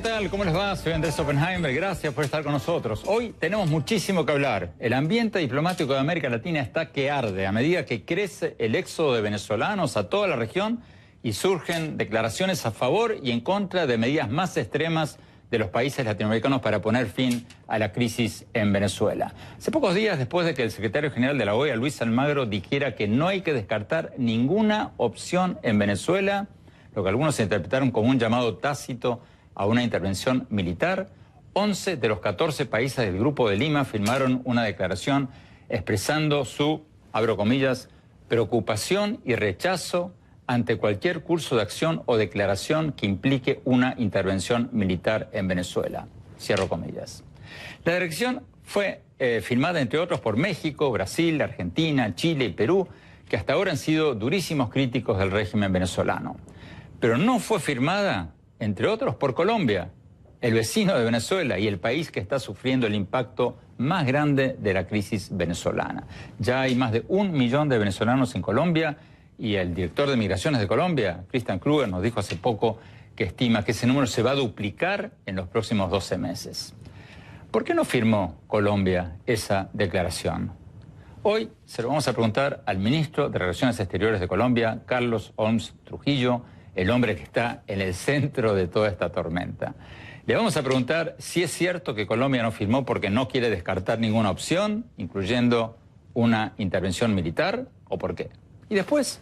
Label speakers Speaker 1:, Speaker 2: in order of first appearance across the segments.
Speaker 1: tal? ¿Cómo les va? Soy Andrés Oppenheimer. Gracias por estar con nosotros. Hoy tenemos muchísimo que hablar. El ambiente diplomático de América Latina está que arde a medida que crece el éxodo de venezolanos a toda la región y surgen declaraciones a favor y en contra de medidas más extremas de los países latinoamericanos para poner fin a la crisis en Venezuela. Hace pocos días, después de que el secretario general de la OEA, Luis Almagro, dijera que no hay que descartar ninguna opción en Venezuela, lo que algunos interpretaron como un llamado tácito a una intervención militar, 11 de los 14 países del Grupo de Lima firmaron una declaración expresando su, abro comillas, preocupación y rechazo ante cualquier curso de acción o declaración que implique una intervención militar en Venezuela. Cierro comillas. La declaración fue firmada, entre otros, por México, Brasil, Argentina, Chile y Perú, que hasta ahora han sido durísimos críticos del régimen venezolano. Pero no fue firmada, entre otros, por Colombia, el vecino de Venezuela y el país que está sufriendo el impacto más grande de la crisis venezolana. Ya hay más de 1 millón de venezolanos en Colombia y el director de Migraciones de Colombia, Christian Kruger, nos dijo hace poco que estima que ese número se va a duplicar en los próximos 12 meses. ¿Por qué no firmó Colombia esa declaración? Hoy se lo vamos a preguntar al ministro de Relaciones Exteriores de Colombia, Carlos Holmes Trujillo, el hombre que está en el centro de toda esta tormenta. Le vamos a preguntar si es cierto que Colombia no firmó porque no quiere descartar ninguna opción, incluyendo una intervención militar, o por qué. Y después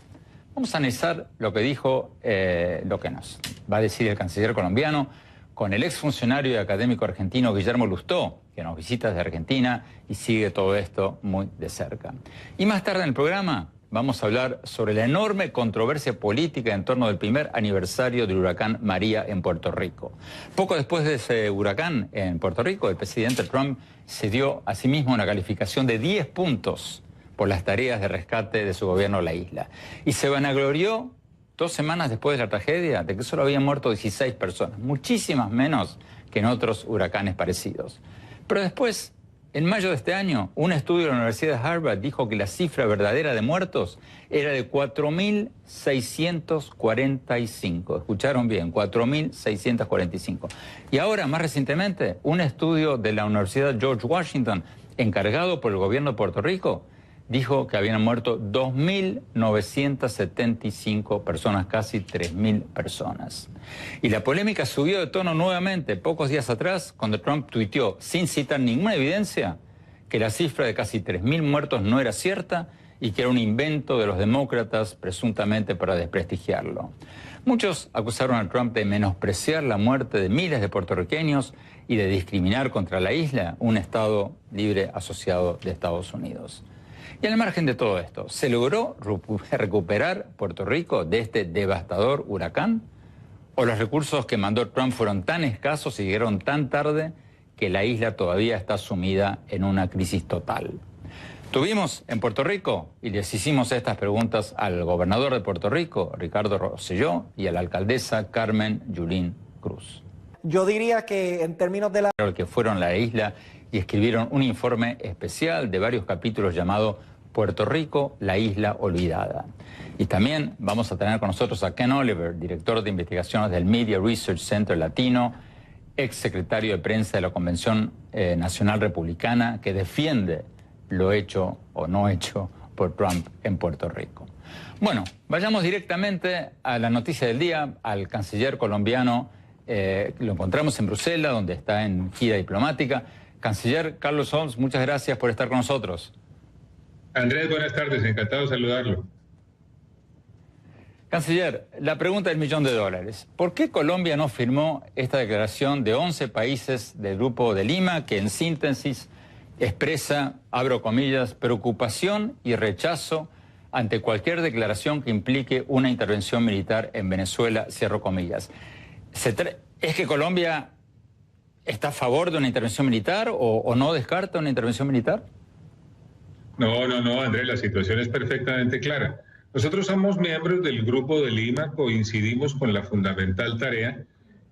Speaker 1: vamos a analizar lo que dijo, lo que nos va a decir el canciller colombiano, con el exfuncionario y académico argentino Guillermo Lustó, que nos visita desde Argentina y sigue todo esto muy de cerca. Y más tarde en el programa vamos a hablar sobre la enorme controversia política en torno del primer aniversario del huracán María en Puerto Rico. Poco después de ese huracán en Puerto Rico, el presidente Trump se dio a sí mismo una calificación de 10 puntos por las tareas de rescate de su gobierno en la isla. Y se vanaglorió 2 semanas después de la tragedia de que solo habían muerto 16 personas, muchísimas menos que en otros huracanes parecidos. Pero después, en mayo de este año, un estudio de la Universidad de Harvard dijo que la cifra verdadera de muertos era de 4.645. Escucharon bien, 4.645. Y ahora, más recientemente, un estudio de la Universidad George Washington, encargado por el gobierno de Puerto Rico, dijo que habían muerto 2.975 personas, casi 3.000 personas. Y la polémica subió de tono nuevamente pocos días atrás, cuando Trump tuiteó, sin citar ninguna evidencia, que la cifra de casi 3.000 muertos no era cierta y que era un invento de los demócratas, presuntamente para desprestigiarlo. Muchos acusaron a Trump de menospreciar la muerte de miles de puertorriqueños y de discriminar contra la isla, un estado libre asociado de Estados Unidos. Y al margen de todo esto, ¿se logró recuperar Puerto Rico de este devastador huracán? ¿O los recursos que mandó Trump fueron tan escasos y llegaron tan tarde que la isla todavía está sumida en una crisis total? Tuvimos en Puerto Rico y les hicimos estas preguntas al gobernador de Puerto Rico, Ricardo Rosselló, y a la alcaldesa Carmen Yulín Cruz.
Speaker 2: Yo diría que en términos de la...
Speaker 1: que fueron a la isla y escribieron un informe especial de varios capítulos llamado Puerto Rico, la isla olvidada. Y también vamos a tener con nosotros a Ken Oliver, director de investigaciones del Media Research Center Latino, ex secretario de prensa de la Convención Nacional Republicana, que defiende lo hecho o no hecho por Trump en Puerto Rico. Bueno, vayamos directamente a la noticia del día, al canciller colombiano. Lo encontramos en Bruselas, donde está en gira diplomática. Canciller Carlos Holmes, muchas gracias por estar con nosotros.
Speaker 3: Andrés, buenas tardes, encantado de saludarlo.
Speaker 1: Canciller, la pregunta del $1.000.000. ¿Por qué Colombia no firmó esta declaración de 11 países del Grupo de Lima que en síntesis expresa, abro comillas, preocupación y rechazo ante cualquier declaración que implique una intervención militar en Venezuela, cierro comillas? ¿Es que Colombia está a favor de una intervención militar o no descarta una intervención militar?
Speaker 3: No, Andrés, la situación es perfectamente clara. Nosotros somos miembros del Grupo de Lima, coincidimos con la fundamental tarea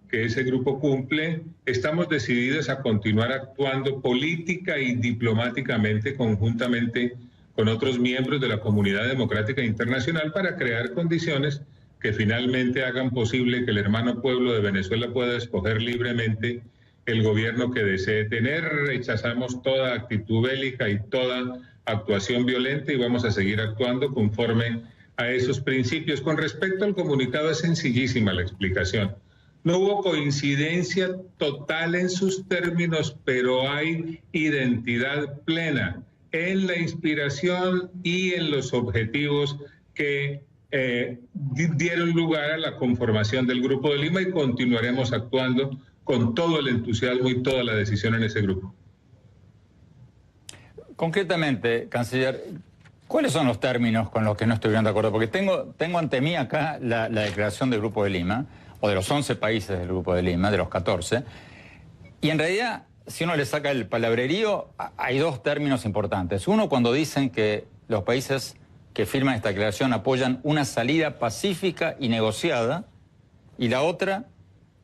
Speaker 3: que ese grupo cumple. Estamos decididos a continuar actuando política y diplomáticamente conjuntamente con otros miembros de la comunidad democrática internacional para crear condiciones que finalmente hagan posible que el hermano pueblo de Venezuela pueda escoger libremente el gobierno que desee tener. Rechazamos toda actitud bélica y toda actuación violenta y vamos a seguir actuando conforme a esos principios. Con respecto al comunicado, es sencillísima la explicación. No hubo coincidencia total en sus términos, pero hay identidad plena en la inspiración y en los objetivos que dieron lugar a la conformación del Grupo de Lima, y continuaremos actuando con todo el entusiasmo y toda la decisión en ese grupo.
Speaker 1: Concretamente, canciller, ¿cuáles son los términos con los que no estuvieron de acuerdo? Porque tengo ante mí acá la declaración del Grupo de Lima, o de los 11 países del Grupo de Lima, de los 14, y en realidad, si uno le saca el palabrerío, hay dos términos importantes. Uno, cuando dicen que los países que firman esta declaración apoyan una salida pacífica y negociada, y la otra,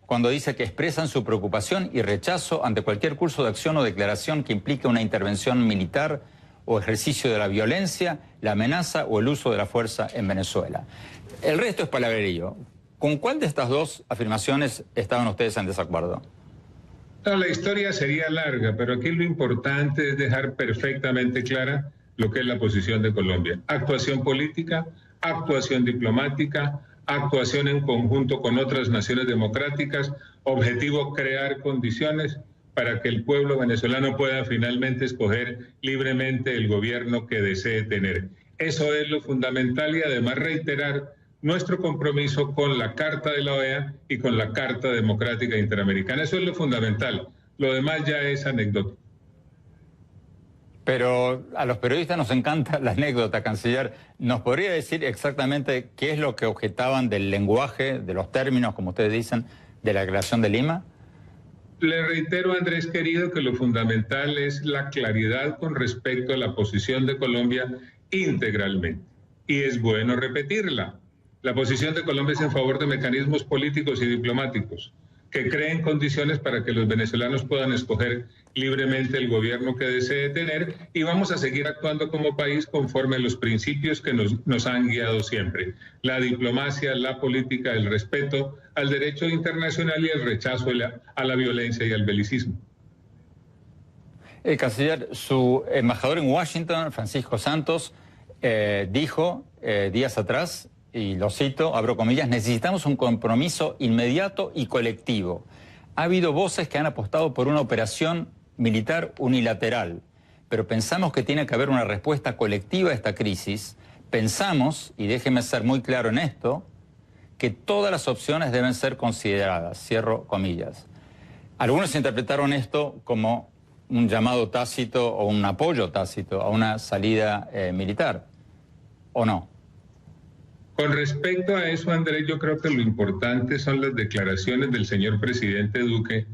Speaker 1: cuando dice que expresan su preocupación y rechazo ante cualquier curso de acción o declaración que implique una intervención militar o ejercicio de la violencia, la amenaza o el uso de la fuerza en Venezuela. El resto es palabrerío. ¿Con cuál de estas dos afirmaciones estaban ustedes en desacuerdo?
Speaker 3: No, la historia sería larga, pero aquí lo importante es dejar perfectamente clara lo que es la posición de Colombia. Actuación política, actuación diplomática, actuación en conjunto con otras naciones democráticas, objetivo crear condiciones para que el pueblo venezolano pueda finalmente escoger libremente el gobierno que desee tener. Eso es lo fundamental, y además reiterar nuestro compromiso con la Carta de la OEA y con la Carta Democrática Interamericana. Eso es lo fundamental. Lo demás ya es anecdótico.
Speaker 1: Pero a los periodistas nos encanta la anécdota, canciller. ¿Nos podría decir exactamente qué es lo que objetaban del lenguaje, de los términos, como ustedes dicen, de la Declaración de Lima?
Speaker 3: Le reitero, Andrés querido, que lo fundamental es la claridad con respecto a la posición de Colombia integralmente. Y es bueno repetirla. La posición de Colombia es en favor de mecanismos políticos y diplomáticos que creen condiciones para que los venezolanos puedan escoger libremente el gobierno que desee tener, y vamos a seguir actuando como país conforme a los principios que nos han guiado siempre: la diplomacia, la política, el respeto al derecho internacional y el rechazo a la violencia y al belicismo.
Speaker 1: Canciller, su embajador en Washington, Francisco Santos, dijo días atrás, y lo cito, abro comillas: necesitamos un compromiso inmediato y colectivo. Ha habido voces que han apostado por una operación militar unilateral, pero pensamos que tiene que haber una respuesta colectiva a esta crisis. Pensamos, y déjeme ser muy claro en esto, que todas las opciones deben ser consideradas, cierro comillas. Algunos interpretaron esto como un llamado tácito o un apoyo tácito a una salida militar, ¿o no?
Speaker 3: Con respecto a eso, Andrés, yo creo que lo importante son las declaraciones del señor presidente Duque,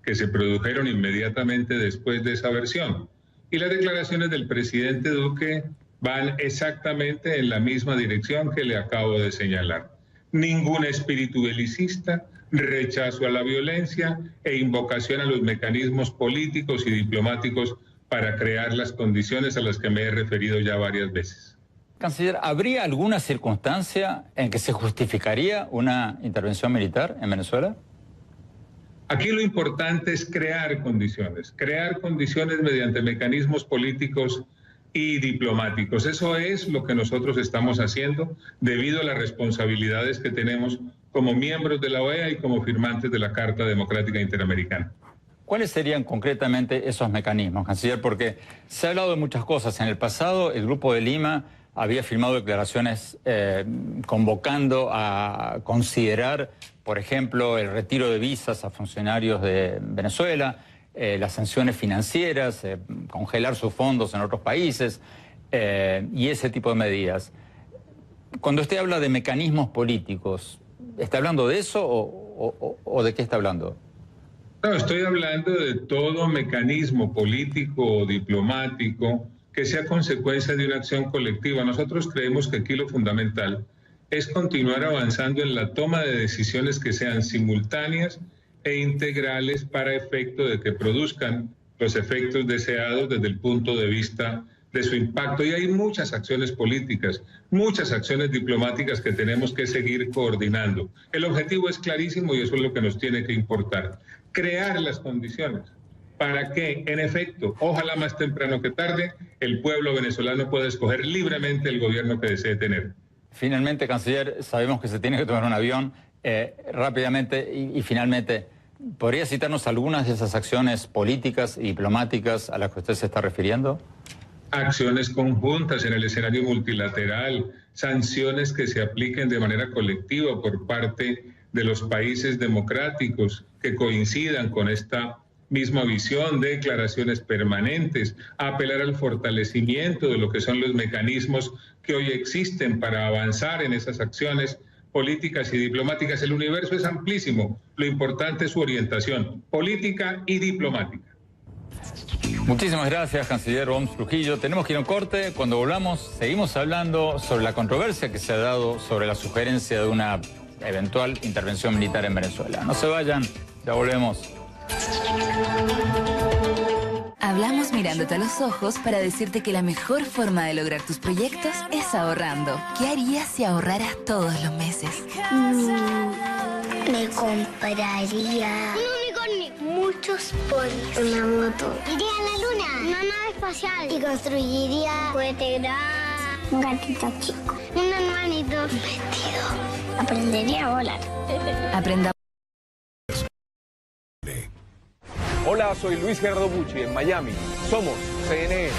Speaker 3: que se produjeron inmediatamente después de esa versión. Y las declaraciones del presidente Duque van exactamente en la misma dirección que le acabo de señalar. Ningún espíritu belicista, rechazo a la violencia e invocación a los mecanismos políticos y diplomáticos para crear las condiciones a las que me he referido ya varias veces.
Speaker 1: Canciller, ¿habría alguna circunstancia en que se justificaría una intervención militar en Venezuela?
Speaker 3: Aquí lo importante es crear condiciones mediante mecanismos políticos y diplomáticos. Eso es lo que nosotros estamos haciendo debido a las responsabilidades que tenemos como miembros de la OEA y como firmantes de la Carta Democrática Interamericana.
Speaker 1: ¿Cuáles serían concretamente esos mecanismos, canciller? Porque se ha hablado de muchas cosas. En el pasado, el Grupo de Lima había firmado declaraciones convocando a considerar, por ejemplo, el retiro de visas a funcionarios de Venezuela, las sanciones financieras, congelar sus fondos en otros países y ese tipo de medidas. Cuando usted habla de mecanismos políticos, ¿está hablando de eso o de qué está hablando?
Speaker 3: No, estoy hablando de todo mecanismo político o diplomático que sea consecuencia de una acción colectiva. Nosotros creemos que aquí lo fundamental es continuar avanzando en la toma de decisiones que sean simultáneas e integrales para efecto de que produzcan los efectos deseados desde el punto de vista de su impacto. Y hay muchas acciones políticas, muchas acciones diplomáticas que tenemos que seguir coordinando. El objetivo es clarísimo y eso es lo que nos tiene que importar. Crear las condiciones para que, en efecto, ojalá más temprano que tarde, el pueblo venezolano pueda escoger libremente el gobierno que desee tener.
Speaker 1: Finalmente, canciller, sabemos que se tiene que tomar un avión rápidamente y finalmente, ¿podría citarnos algunas de esas acciones políticas y diplomáticas a las que usted se está refiriendo?
Speaker 3: Acciones conjuntas en el escenario multilateral, sanciones que se apliquen de manera colectiva por parte de los países democráticos que coincidan con esta misma visión, declaraciones permanentes, apelar al fortalecimiento de lo que son los mecanismos que hoy existen para avanzar en esas acciones políticas y diplomáticas. El universo es amplísimo, lo importante es su orientación política y diplomática.
Speaker 1: Muchísimas gracias, canciller Homs Trujillo. Tenemos que ir a un corte. Cuando volvamos, seguimos hablando sobre la controversia que se ha dado sobre la sugerencia de una eventual intervención militar en Venezuela. No se vayan, ya volvemos.
Speaker 4: Hablamos mirándote a los ojos para decirte que la mejor forma de lograr tus proyectos es ahorrando. ¿Qué harías si ahorraras todos los meses?
Speaker 5: Me compraría muchos ponis, una moto. Iría a la luna, una nave espacial. Y construiría un cohete grande, un gatito chico, un hermanito vestido. Aprendería a volar.
Speaker 4: Aprenda.
Speaker 6: Hola, soy Luis Gerardo Bucci en Miami. Somos CNN.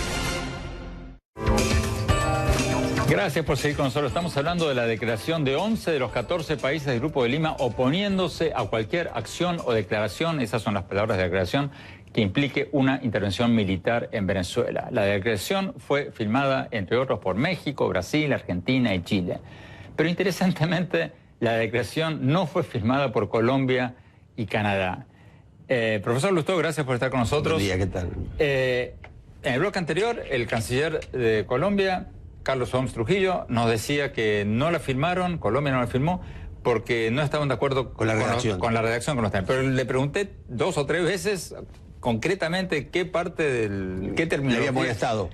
Speaker 1: Gracias por seguir con nosotros. Estamos hablando de la declaración de 11 de los 14 países del Grupo de Lima oponiéndose a cualquier acción o declaración, esas son las palabras de declaración, que implique una intervención militar en Venezuela. La declaración fue firmada, entre otros, por México, Brasil, Argentina y Chile. Pero interesantemente, la declaración no fue firmada por Colombia y Canadá. Profesor Lustó, gracias por estar con nosotros.
Speaker 7: Buen día, ¿qué tal?
Speaker 1: En el bloque anterior, el canciller de Colombia, Carlos Homs Trujillo, nos decía que no la firmaron, Colombia no la firmó, porque no estaban de acuerdo
Speaker 7: con la redacción.
Speaker 1: Con la redacción con los temas. Pero le pregunté 2 o 3 veces concretamente qué parte del... qué terminología
Speaker 7: le había molestado.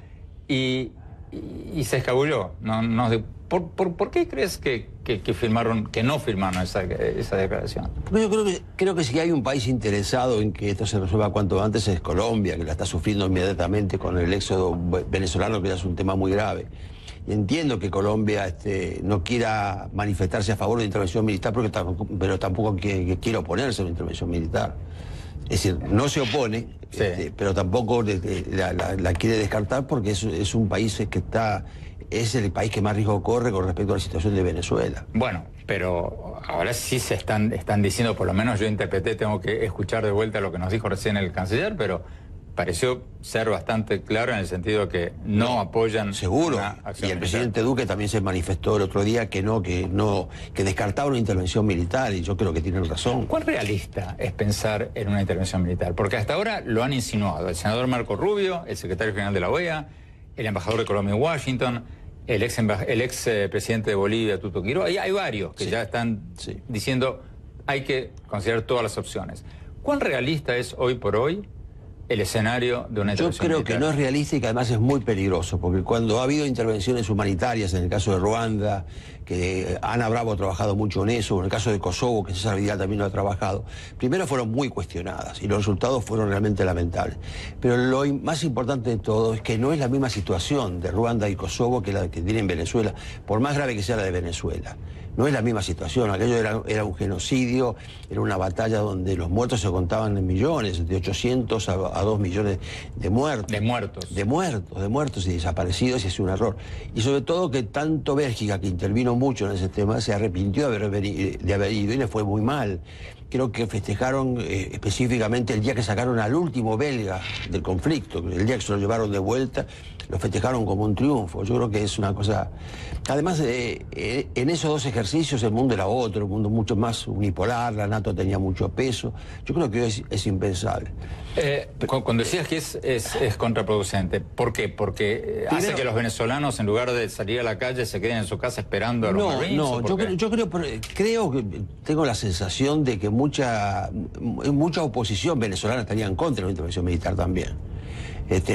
Speaker 1: Y se escabulló. ¿Por qué crees que no firmaron esa declaración?
Speaker 7: Yo creo que si hay un país interesado en que esto se resuelva cuanto antes es Colombia, que la está sufriendo inmediatamente con el éxodo venezolano, que ya es un tema muy grave. Y entiendo que Colombia no quiera manifestarse a favor de la intervención militar, pero tampoco quiere oponerse a una intervención militar. Es decir, no se opone, sí, pero tampoco la quiere descartar porque es un país que es el país que más riesgo corre con respecto a la situación de Venezuela.
Speaker 1: Bueno, pero ahora sí se están diciendo, por lo menos yo interpreté, tengo que escuchar de vuelta lo que nos dijo recién el canciller, pero pareció ser bastante claro en el sentido de que no apoyan
Speaker 7: seguro.
Speaker 1: Una acción
Speaker 7: y el
Speaker 1: militar.
Speaker 7: presidente Duque también se manifestó el otro día que descartaba una intervención militar, y yo creo que tienen razón.
Speaker 1: ¿Cuán realista es pensar en una intervención militar? Porque hasta ahora lo han insinuado el senador Marco Rubio, el secretario general de la OEA, el embajador de Colombia en Washington, el ex presidente de Bolivia, Tuto Quiroga. Hay varios que ya están diciendo hay que considerar todas las opciones. ¿Cuán realista es hoy por hoy el escenario de una intervención
Speaker 7: Yo creo
Speaker 1: militar?
Speaker 7: que no es realista y que además es muy peligroso, porque cuando ha habido intervenciones humanitarias, en el caso de Ruanda, que Ana Bravo ha trabajado mucho en eso, en el caso de Kosovo, que César Vidal también lo ha trabajado, primero fueron muy cuestionadas y los resultados fueron realmente lamentables. Pero lo más importante de todo es que no es la misma situación de Ruanda y Kosovo que la que tiene en Venezuela, por más grave que sea la de Venezuela. No es la misma situación, aquello era un genocidio, era una batalla donde los muertos se contaban en millones, de 800 a 2 millones de muertos. De muertos y desaparecidos, y es un error. Y sobre todo que tanto Bélgica, que intervino mucho en ese tema, se arrepintió de haber ido y le fue muy mal. Creo que festejaron específicamente el día que sacaron al último belga del conflicto, el día que se lo llevaron de vuelta, lo festejaron como un triunfo. Yo creo que es una cosa... Además, en esos 2 ejercicios el mundo era otro, un mundo mucho más unipolar, la NATO tenía mucho peso. Yo creo que hoy es impensable.
Speaker 1: Cuando decías que es contraproducente, ¿por qué? Porque hace que los venezolanos, en lugar de salir a la calle, se queden en su casa esperando a los Marines.
Speaker 7: No, yo creo que tengo la sensación de que mucha oposición venezolana estaría en contra de la intervención militar también.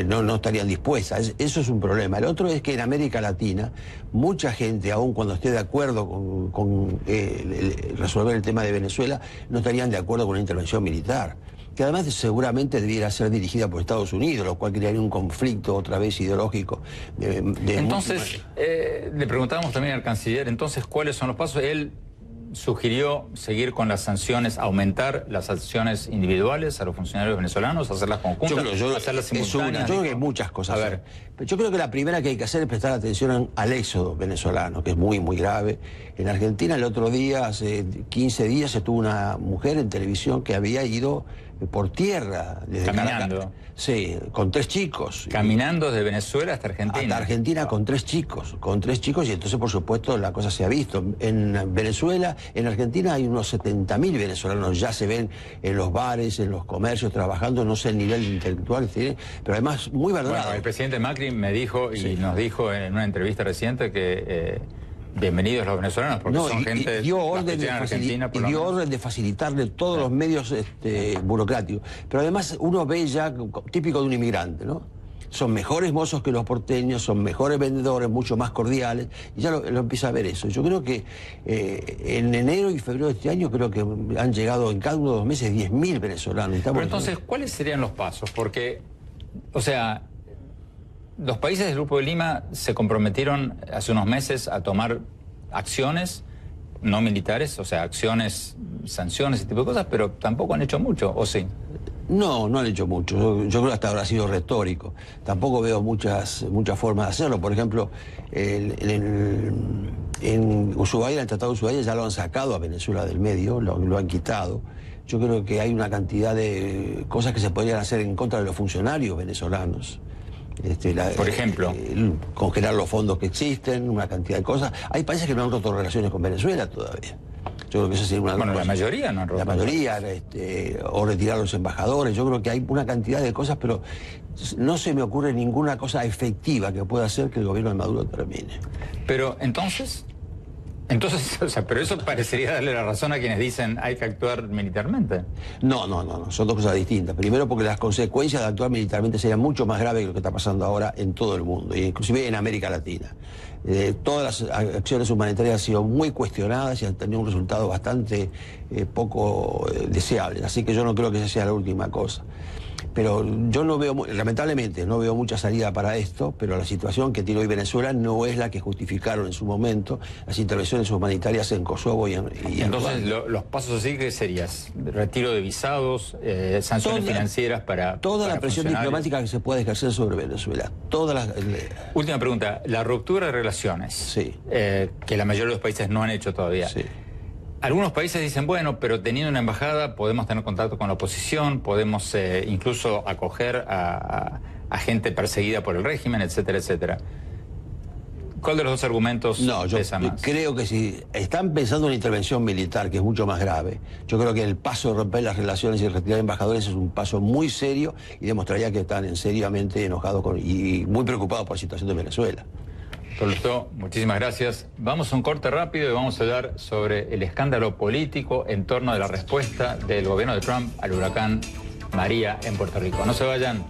Speaker 7: no estarían dispuestas. Eso es un problema. El otro es que en América Latina, mucha gente, aun cuando esté de acuerdo con resolver el tema de Venezuela, no estarían de acuerdo con una intervención militar, que además seguramente debiera ser dirigida por Estados Unidos, lo cual crearía un conflicto otra vez ideológico.
Speaker 1: Entonces, le preguntábamos también al canciller, entonces, ¿cuáles son los pasos? Él sugirió seguir con las sanciones, aumentar las sanciones individuales a los funcionarios venezolanos, hacerlas conjuntas, hacerlas simultáneas.
Speaker 7: Yo creo que hay muchas cosas.
Speaker 1: A ver.
Speaker 7: Yo creo que la primera que hay que hacer es prestar atención al éxodo venezolano, que es muy, muy grave. En Argentina el otro día, hace 15 días, estuvo una mujer en televisión que había ido por tierra desde
Speaker 1: caminando.
Speaker 7: Caracas. Sí, con 3 chicos.
Speaker 1: Caminando desde Venezuela hasta Argentina.
Speaker 7: Hasta Argentina con 3 chicos, y entonces por supuesto la cosa se ha visto. En Venezuela, en Argentina hay unos 70.000 venezolanos, ya se ven en los bares, en los comercios, trabajando, no sé el nivel intelectual que tienen, pero además muy verdad.
Speaker 1: Bueno, el presidente Macri me dijo y nos dijo en una entrevista reciente que bienvenidos los venezolanos, porque son gente
Speaker 7: dio orden de facilitarle todos los medios burocráticos. Pero además uno ve ya, típico de un inmigrante, ¿no? Son mejores mozos que los porteños, son mejores vendedores, mucho más cordiales, y ya lo empieza a ver eso. Yo creo que en enero y febrero de este año creo que han llegado en cada uno de los meses 10.000 venezolanos.
Speaker 1: Pero entonces, ¿cuáles serían los pasos? Porque, o sea, los países del Grupo de Lima se comprometieron hace unos meses a tomar acciones no militares, o sea, acciones, sanciones, ese tipo de cosas, pero tampoco han hecho mucho, ¿o sí?
Speaker 7: No han hecho mucho. Yo creo que hasta ahora ha sido retórico. Tampoco veo muchas formas de hacerlo. Por ejemplo, en Ushuaia, el Tratado de Ushuaia, ya lo han sacado a Venezuela del medio, lo han quitado. Yo creo que hay una cantidad de cosas que se podrían hacer en contra de los funcionarios venezolanos.
Speaker 1: Por ejemplo,
Speaker 7: congelar los fondos que existen, una cantidad de cosas. Hay países que no han roto relaciones con Venezuela todavía. Yo creo que eso sería una
Speaker 1: bueno,
Speaker 7: cosa.
Speaker 1: La mayoría no han roto.
Speaker 7: La mayoría, o retirar los embajadores. Yo creo que hay una cantidad de cosas, pero no se me ocurre ninguna cosa efectiva que pueda hacer que el gobierno de Maduro termine.
Speaker 1: Pero entonces, o sea, pero eso parecería darle la razón a quienes dicen hay que actuar militarmente. No,
Speaker 7: son dos cosas distintas. Primero porque las consecuencias de actuar militarmente serían mucho más graves que lo que está pasando ahora en todo el mundo, inclusive en América Latina. Todas las acciones humanitarias han sido muy cuestionadas y han tenido un resultado bastante poco deseable, así que yo no creo que esa sea la última cosa. Pero yo no veo, lamentablemente, no veo mucha salida para esto, pero la situación que tiene hoy Venezuela no es la que justificaron en su momento las intervenciones humanitarias en Kosovo y en
Speaker 1: entonces, los pasos así, ¿qué serías? ¿Retiro de visados, sanciones financieras para
Speaker 7: toda la presión diplomática que se puede ejercer sobre Venezuela?
Speaker 1: Última pregunta, la ruptura de relaciones,
Speaker 7: sí,
Speaker 1: que la mayoría de los países no han hecho todavía.
Speaker 7: Sí.
Speaker 1: Algunos países dicen, bueno, pero teniendo una embajada podemos tener contacto con la oposición, podemos incluso acoger a gente perseguida por el régimen, etcétera, etcétera. ¿Cuál de los dos argumentos pesa más?
Speaker 7: Creo que si están pensando en una intervención militar, que es mucho más grave, yo creo que el paso de romper las relaciones y retirar embajadores es un paso muy serio y demostraría que están seriamente enojados y muy preocupados por la situación de Venezuela.
Speaker 1: Doctor Lustó, muchísimas gracias. Vamos a un corte rápido y vamos a hablar sobre el escándalo político en torno de la respuesta del gobierno de Trump al huracán María en Puerto Rico. No se vayan.